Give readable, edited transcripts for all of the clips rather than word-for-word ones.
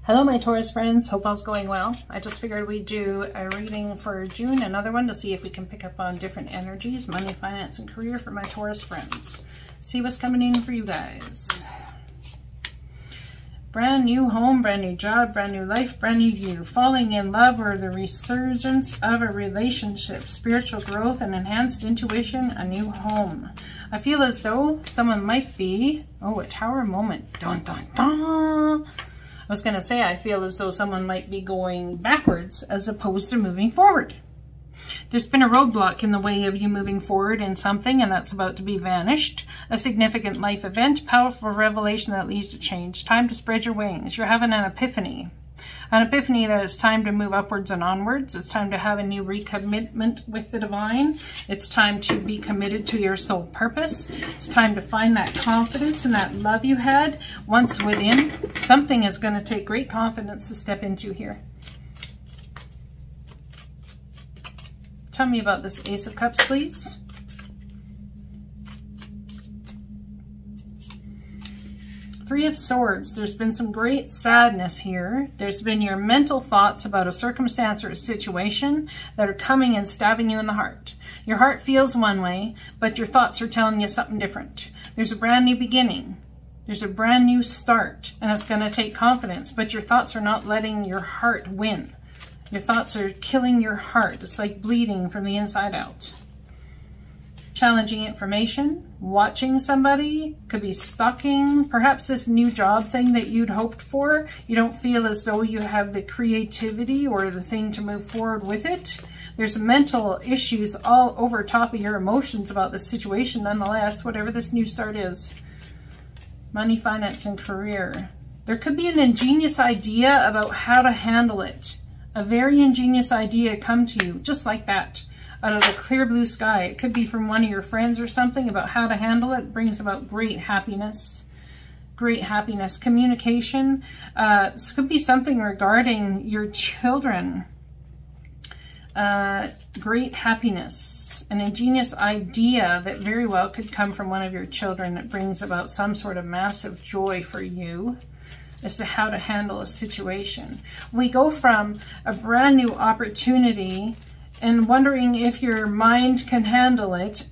Hello my Taurus friends, hope all's going well. I just figured we'd do a reading for June, another one to see if we can pick up on different energies, money, finance, and career for my Taurus friends. See what's coming in for you guys. Brand new home, brand new job, brand new life, brand new you. Falling in love or the resurgence of a relationship, spiritual growth and enhanced intuition, a new home. I feel as though someone might be, a Tower moment. Dun, dun, dun. I was going to say, I feel as though someone might be going backwards as opposed to moving forward. There's been a roadblock in the way of you moving forward in something, and that's about to be vanished. A significant life event, powerful revelation that leads to change. Time to spread your wings. You're having an epiphany. An epiphany that it's time to move upwards and onwards. It's time to have a new recommitment with the divine. It's time to be committed to your soul purpose. It's time to find that confidence and that love you had once within. Something is going to take great confidence to step into here. Tell me about this Ace of Cups, please. Three of Swords. There's been some great sadness here. There's been your mental thoughts about a circumstance or a situation that are coming and stabbing you in the heart. Your heart feels one way, but your thoughts are telling you something different. There's a brand new beginning. There's a brand new start, and it's going to take confidence, but your thoughts are not letting your heart win. Your thoughts are killing your heart. It's like bleeding from the inside out. Challenging information, watching somebody, could be stalking, perhaps this new job thing that you'd hoped for. You don't feel as though you have the creativity or the thing to move forward with it. There's mental issues all over top of your emotions about the situation nonetheless, whatever this new start is. Money, finance, and career. There could be an ingenious idea about how to handle it. A very ingenious idea come to you, just like that. Out of the clear blue sky. It could be from one of your friends or something about how to handle it. It brings about great happiness. Great happiness. Communication. This could be something regarding your children. Great happiness. An ingenious idea that very well could come from one of your children that brings about some sort of massive joy for you as to how to handle a situation. We go from a brand new opportunity and wondering if your mind can handle it,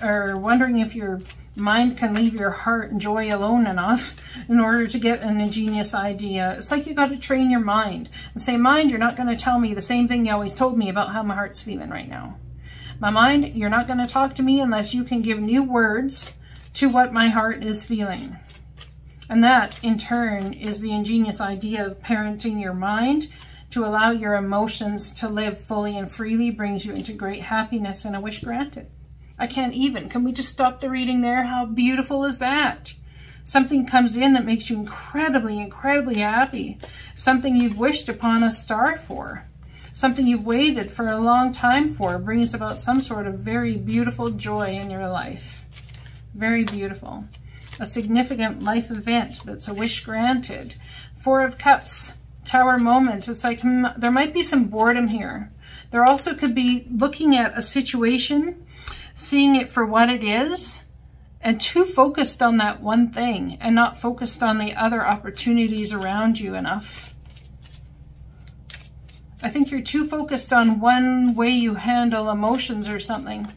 or wondering if your mind can leave your heart and joy alone enough in order to get an ingenious idea. It's like you got to train your mind and say, mind, you're not going to tell me the same thing you always told me about how my heart's feeling right now. My mind, you're not going to talk to me unless you can give new words to what my heart is feeling. And that, in turn, is the ingenious idea of parenting your mind to allow your emotions to live fully and freely, brings you into great happiness and a wish granted. I can't even. Can we just stop the reading there? How beautiful is that? Something comes in that makes you incredibly, incredibly happy. Something you've wished upon a star for. Something you've waited for a long time for brings about some sort of very beautiful joy in your life. Very beautiful. A significant life event that's a wish granted. Four of Cups. Tower moment. It's like there might be some boredom here. There also could be looking at a situation, seeing it for what it is, and too focused on that one thing and not focused on the other opportunities around you enough. I think you're too focused on one way you handle emotions or something.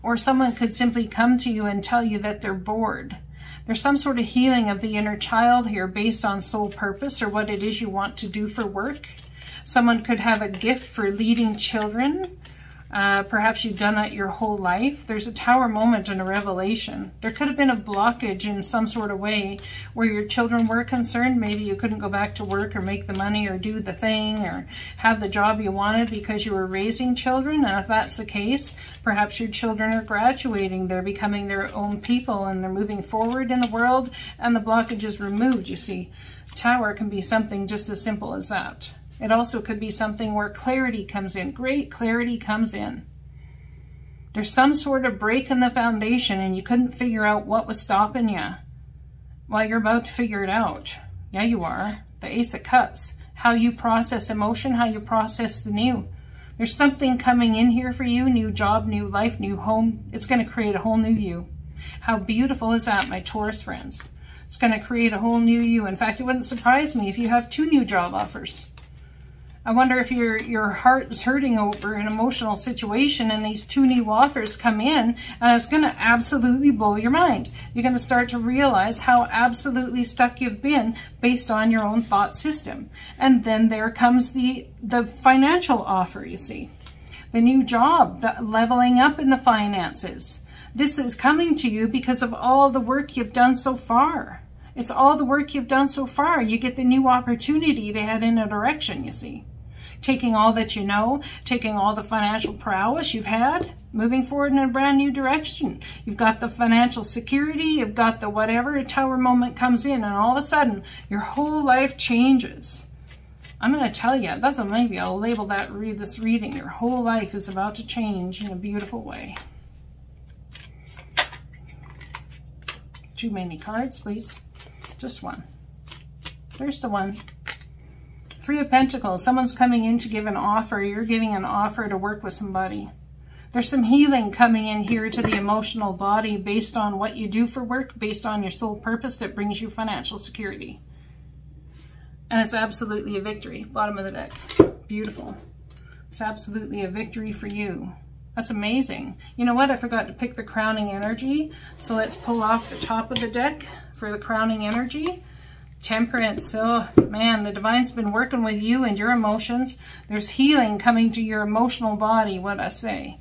Or someone could simply come to you and tell you that they're bored. There's some sort of healing of the inner child here based on soul purpose or what it is you want to do for work. Someone could have a gift for leading children. Perhaps you've done that your whole life. There's a Tower moment and a revelation. There could have been a blockage in some sort of way where your children were concerned. Maybe you couldn't go back to work or make the money or do the thing or have the job you wanted because you were raising children. And if that's the case, perhaps your children are graduating. They're becoming their own people and they're moving forward in the world and the blockage is removed, you see. Tower can be something just as simple as that. It also could be something where clarity comes in. Great clarity comes in. There's some sort of break in the foundation and you couldn't figure out what was stopping you. Well, you're about to figure it out. Yeah, you are. The Ace of Cups. How you process emotion, how you process the new. There's something coming in here for you. New job, new life, new home. It's going to create a whole new you. How beautiful is that, my Taurus friends? It's going to create a whole new you. In fact, it wouldn't surprise me if you have 2 new job offers. I wonder if your heart is hurting over an emotional situation and these 2 new offers come in, and it's going to absolutely blow your mind. You're going to start to realize how absolutely stuck you've been based on your own thought system. And then there comes the financial offer, you see. The new job, the leveling up in the finances. This is coming to you because of all the work you've done so far. It's all the work you've done so far. You get the new opportunity to head in a direction, you see. Taking all that you know, taking all the financial prowess you've had, moving forward in a brand new direction. You've got the financial security, you've got the whatever, a Tower moment comes in, and all of a sudden, your whole life changes. I'm going to tell you, that's maybe I'll label that this reading. Your whole life is about to change in a beautiful way. Too many cards, please. Just one. There's the one. 3 of Pentacles. Someone's coming in to give an offer. You're giving an offer to work with somebody. There's some healing coming in here to the emotional body based on what you do for work, based on your soul purpose that brings you financial security. And it's absolutely a victory. Bottom of the deck. Beautiful. It's absolutely a victory for you. That's amazing. You know what? I forgot to pick the crowning energy. So let's pull off the top of the deck for the crowning energy. Temperance. Oh man, the divine's been working with you and your emotions. There's healing coming to your emotional body, what I say.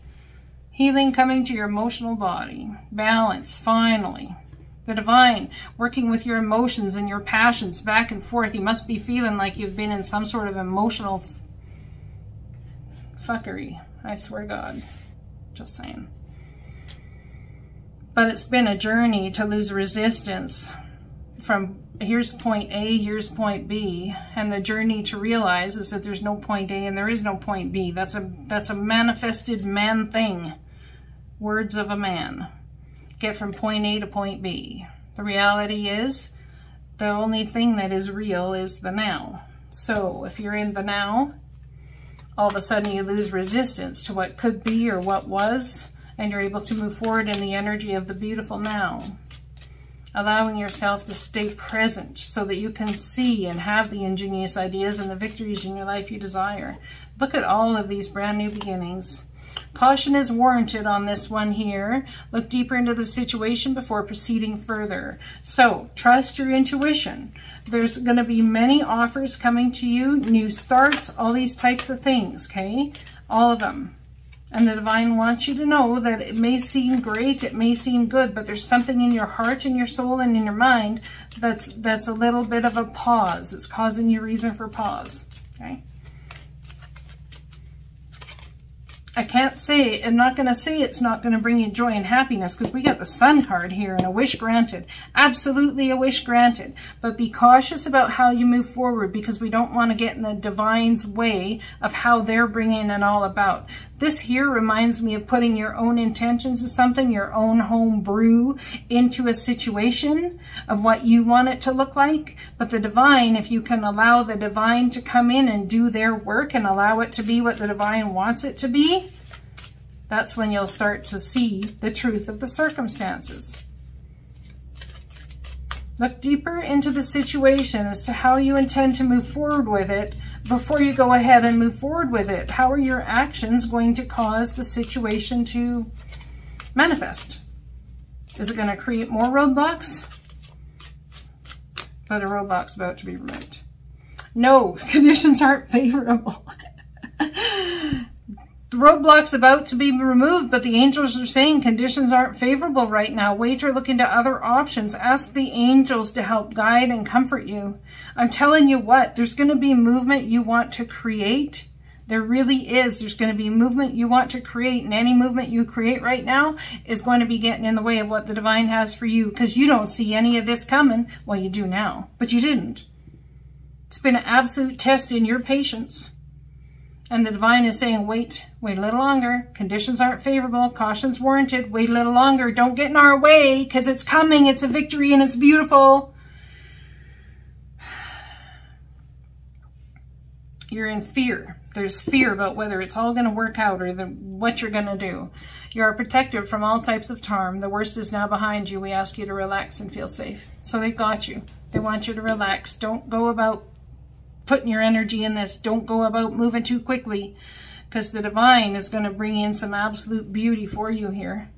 Healing coming to your emotional body. Balance, finally. The divine working with your emotions and your passions back and forth. You must be feeling like you've been in some sort of emotional fuckery. I swear to God. Just saying. But it's been a journey to lose resistance from here's point A, here's point B, and the journey to realize is that there's no point A and there is no point B. That's a manifested man thing. Words of a man. Get from point A to point B. The reality is the only thing that is real is the now. So if you're in the now, all of a sudden you lose resistance to what could be or what was, and you're able to move forward in the energy of the beautiful now. Allowing yourself to stay present so that you can see and have the ingenious ideas and the victories in your life you desire. Look at all of these brand new beginnings. Caution is warranted on this one here. Look deeper into the situation before proceeding further. So, trust your intuition. There's going to be many offers coming to you, new starts, all these types of things, okay? All of them. And the divine wants you to know that it may seem great, it may seem good, but there's something in your heart and your soul and in your mind that's a little bit of a pause. It's causing you reason for pause, okay? I can't say, I'm not going to say it's not going to bring you joy and happiness because we got the Sun card here and a wish granted. Absolutely a wish granted. But be cautious about how you move forward because we don't want to get in the divine's way of how they're bringing it all about. This here reminds me of putting your own intentions of something, your own home brew into a situation of what you want it to look like. But the divine, if you can allow the divine to come in and do their work and allow it to be what the divine wants it to be, that's when you'll start to see the truth of the circumstances. Look deeper into the situation as to how you intend to move forward with it before you go ahead and move forward with it. How are your actions going to cause the situation to manifest? Is it going to create more roadblocks? But a roadblock's about to be removed. No, conditions aren't favorable. The roadblock's about to be removed, but the angels are saying conditions aren't favorable right now. Wait or look into other options. Ask the angels to help guide and comfort you. I'm telling you what, there's going to be movement you want to create. There really is. There's going to be movement you want to create, and any movement you create right now is going to be getting in the way of what the divine has for you because you don't see any of this coming. Well, you do now, but you didn't. It's been an absolute test in your patience. And the divine is saying, wait a little longer. Conditions aren't favorable. Caution's warranted. Wait a little longer. Don't get in our way because it's coming. It's a victory and it's beautiful. You're in fear. There's fear about whether it's all going to work out or what you're going to do. You are protected from all types of harm. The worst is now behind you. We ask you to relax and feel safe. So they've got you. They want you to relax. Don't go about putting your energy in this. Don't go about moving too quickly, because the divine is going to bring in some absolute beauty for you here.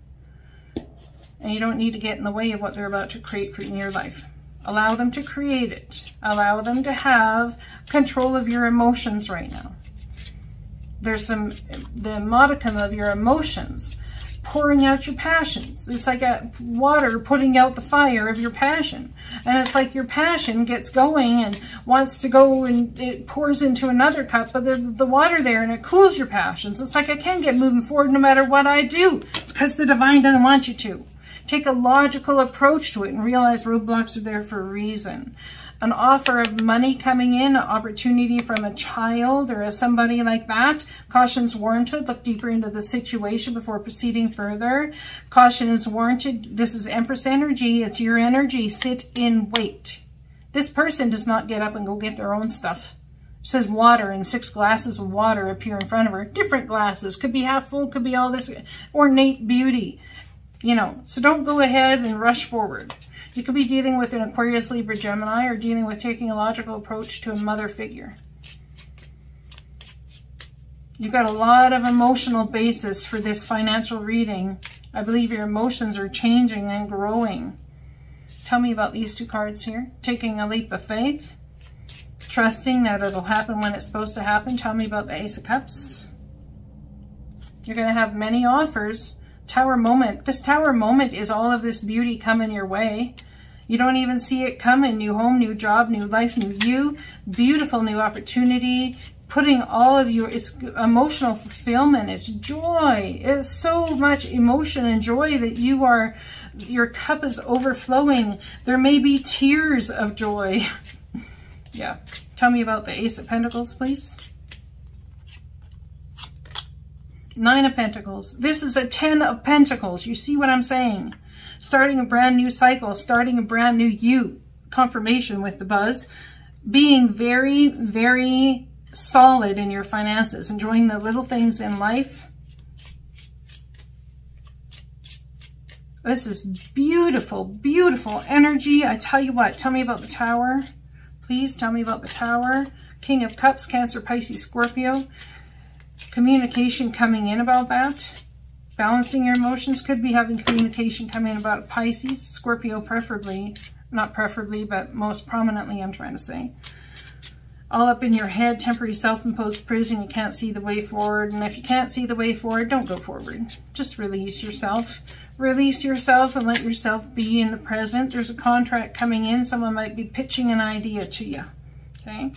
And you don't need to get in the way of what they're about to create for you in your life. Allow them to create it. Allow them to have control of your emotions right now. There's the modicum of your emotions pouring out your passions. It's like a water putting out the fire of your passion. And it's like your passion gets going and wants to go and it pours into another cup, but the water there and it cools your passions. It's like I can't get moving forward no matter what I do. It's because the divine doesn't want you to. Take a logical approach to it and realize roadblocks are there for a reason. An offer of money coming in, an opportunity from a child or somebody like that. Caution's warranted. Look deeper into the situation before proceeding further. Caution is warranted. This is Empress energy. It's your energy. Sit in, wait. This person does not get up and go get their own stuff. It says water, and 6 glasses of water appear in front of her. Different glasses. Could be half full, could be all this ornate beauty. You know, so don't go ahead and rush forward. You could be dealing with an Aquarius, Libra, Gemini, or dealing with taking a logical approach to a mother figure. You've got a lot of emotional basis for this financial reading. I believe your emotions are changing and growing. Tell me about these 2 cards here. Taking a leap of faith. Trusting that it'll happen when it's supposed to happen. Tell me about the Ace of Cups. You're going to have many offers. Tower moment. This tower moment is all of this beauty coming your way. You don't even see it coming. New home, new job, new life, new you. Beautiful new opportunity. Putting all of your, it's emotional fulfillment. It's joy. It's so much emotion and joy that your cup is overflowing. There may be tears of joy. Yeah. Tell me about the Ace of Pentacles, please. 9 of Pentacles. This is a 10 of Pentacles. You see what I'm saying? Starting a brand new cycle, starting a brand new you. Confirmation with the buzz. Being very, very solid in your finances. Enjoying the little things in life. This is beautiful, beautiful energy. I tell you what, tell me about the Tower. Please tell me about the Tower. King of Cups, Cancer, Pisces, Scorpio. Communication coming in about that. Balancing your emotions. Could be having communication come in about Pisces, Scorpio preferably. Not preferably, but most prominently, I'm trying to say. All up in your head, temporary self-imposed prison. You can't see the way forward. And if you can't see the way forward, don't go forward. Just release yourself. Release yourself and let yourself be in the present. There's a contract coming in. Someone might be pitching an idea to you. Okay?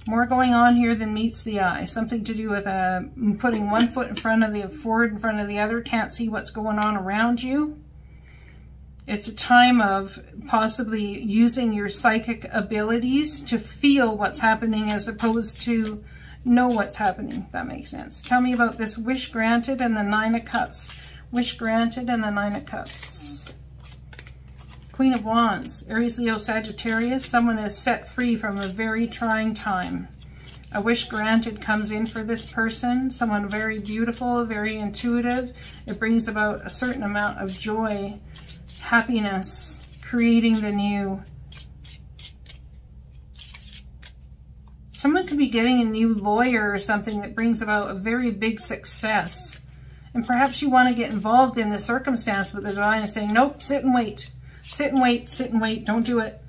More going on here than meets the eye. Something to do with putting one foot in front of forward in front of the other. Can't see what's going on around you. It's a time of possibly using your psychic abilities to feel what's happening as opposed to know what's happening, if that makes sense. Tell me about this wish granted and the 9 of Cups. Wish granted and the 9 of Cups. Queen of Wands, Aries, Leo, Sagittarius. Someone is set free from a very trying time. A wish granted comes in for this person. Someone very beautiful, very intuitive. It brings about a certain amount of joy, happiness, creating the new. Someone could be getting a new lawyer or something that brings about a very big success. And perhaps you want to get involved in the circumstance, but the divine is saying, nope, sit and wait. Sit and wait, sit and wait, don't do it.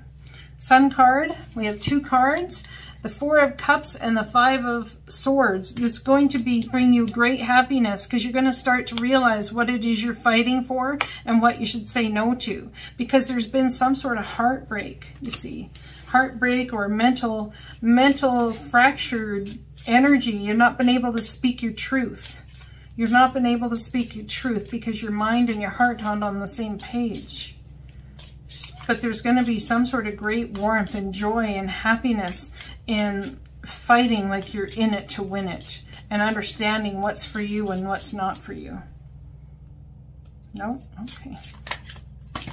Sun card, we have 2 cards. The 4 of Cups and the 5 of Swords. It's going to bring you great happiness because you're going to start to realize what it is you're fighting for and what you should say no to. Because there's been some sort of heartbreak, you see. Heartbreak or mental fractured energy. You've not been able to speak your truth. You've not been able to speak your truth because your mind and your heart aren't on the same page. But there's going to be some sort of great warmth and joy and happiness in fighting like you're in it to win it, and understanding what's for you and what's not for you. No? Okay.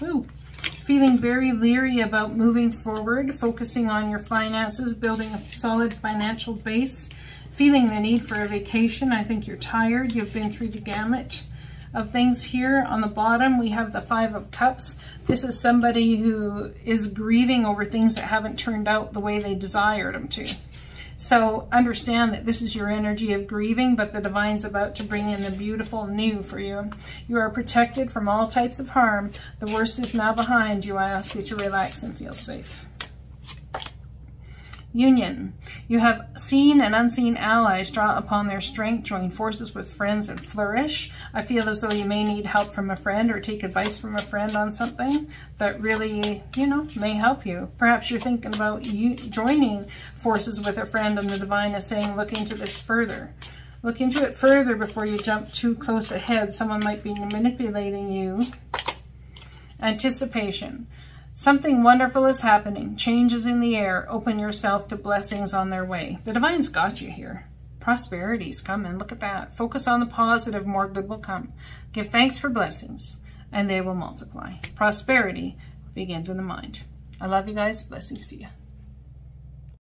Ooh. Feeling very leery about moving forward, focusing on your finances, building a solid financial base, feeling the need for a vacation. I think you're tired. You've been through the gamut of things here. On the bottom, we have the 5 of Cups. This is somebody who is grieving over things that haven't turned out the way they desired them to. So understand that this is your energy of grieving, but the divine's about to bring in the beautiful new for you. You are protected from all types of harm. The worst is now behind you. I ask you to relax and feel safe. Union. You have seen and unseen allies draw upon their strength, join forces with friends and flourish. I feel as though you may need help from a friend or take advice from a friend on something that really, you know, may help you. Perhaps you're thinking about you joining forces with a friend, and the divine is saying, look into this further. Look into it further before you jump too close ahead. Someone might be manipulating you. Anticipation. Something wonderful is happening. Change is in the air. Open yourself to blessings on their way. The divine's got you here. Prosperity's coming. Look at that. Focus on the positive. More good will come. Give thanks for blessings, and they will multiply. Prosperity begins in the mind. I love you guys. Blessings to you.